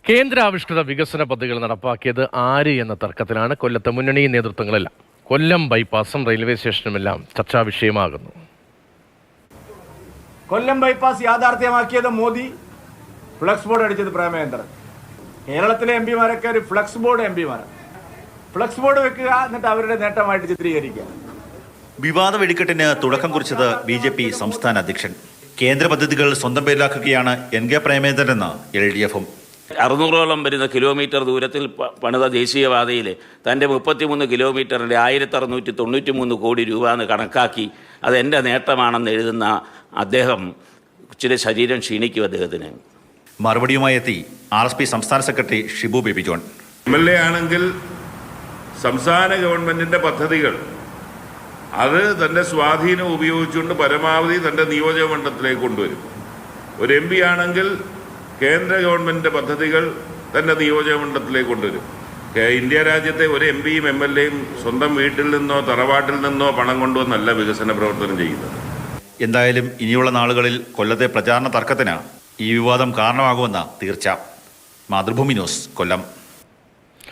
കേന്ദ്രാവിഷ്കൃത വികസന പദ്ധതികൾ നടപ്പാക്കിയത് ആര് എന്ന തർക്കത്തിലാണ് കൊല്ലത്തെ മുന്നണി നേതൃത്വങ്ങളെല്ലാം. കൊല്ലം ബൈപ്പാസും റെയിൽവേ സ്റ്റേഷനുമെല്ലാം ചർച്ചാ വിഷയമാകുന്നു. കൊല്ലം ബൈപ്പാസ് യാഥാർത്ഥ്യമാക്കിയത് മോദി, ഫ്ലക്സ് ബോർഡ് അടിച്ചത് പ്രേമചന്ദ്രൻ. കേരളത്തിലെ എം പിമാരൊക്കെ ഒരു ഫ്ലക്സ് ബോർഡ് എം പിമാരാണ്. ഫ്ലക്സ് ബോർഡ് വെക്കുക, എന്നിട്ട് അവരുടെ നേട്ടമായിട്ട് ചിത്രീകരിക്കുക. വിവാദ വെടിക്കെട്ടിന് തുടക്കം കുറിച്ചത് BJP സംസ്ഥാന അധ്യക്ഷൻ. കേന്ദ്ര പദ്ധതികൾ സ്വന്തം പേരിലാക്കുകയാണ് NK പ്രേമചന്ദ്രൻ LDFും. 600ഓളം വരുന്ന കിലോമീറ്റർ ദൂരത്തിൽ പണിത ദേശീയപാതയിൽ തൻ്റെ 33 കിലോമീറ്ററിൻ്റെ 1693 കോടി രൂപ എന്ന് കണക്കാക്കി അത് എൻ്റെ നേട്ടമാണെന്ന് എഴുതുന്ന അദ്ദേഹം ഇച്ചിരി ശരീരം ക്ഷീണിക്കും അദ്ദേഹത്തിന്. മറുപടിയുമായി എത്തി RSP സംസ്ഥാന secretary Shibu baby John. MLA ആണെങ്കിൽ സംസ്ഥാന ഗവൺമെൻറ്റിൻ്റെ പദ്ധതികൾ അത് തൻ്റെ സ്വാധീനം ഉപയോഗിച്ചുകൊണ്ട് പരമാവധി തൻ്റെ നിയോജക മണ്ഡലത്തിലേക്ക് കൊണ്ടുവരും. ഒരു MP ആണെങ്കിൽ കേന്ദ്ര ഗവൺമെൻറ്റിൻ്റെ പദ്ധതികൾ തൻ്റെ നിയോജക മണ്ഡലത്തിലേക്ക് കൊണ്ടുവരും. ഇന്ത്യ രാജ്യത്തെ ഒരു MPയും MLAയും സ്വന്തം വീട്ടിൽ നിന്നോ തറവാട്ടിൽ നിന്നോ പണം കൊണ്ടുവന്നല്ല വികസന പ്രവർത്തനം ചെയ്യുന്നത്. എന്തായാലും ഇനിയുള്ള നാളുകളിൽ കൊല്ലത്തെ പ്രചാരണ തർക്കത്തിന് ഈ വിവാദം കാരണമാകുമെന്ന് തീർച്ച. മാതൃഭൂമി ന്യൂസ്, കൊല്ലം.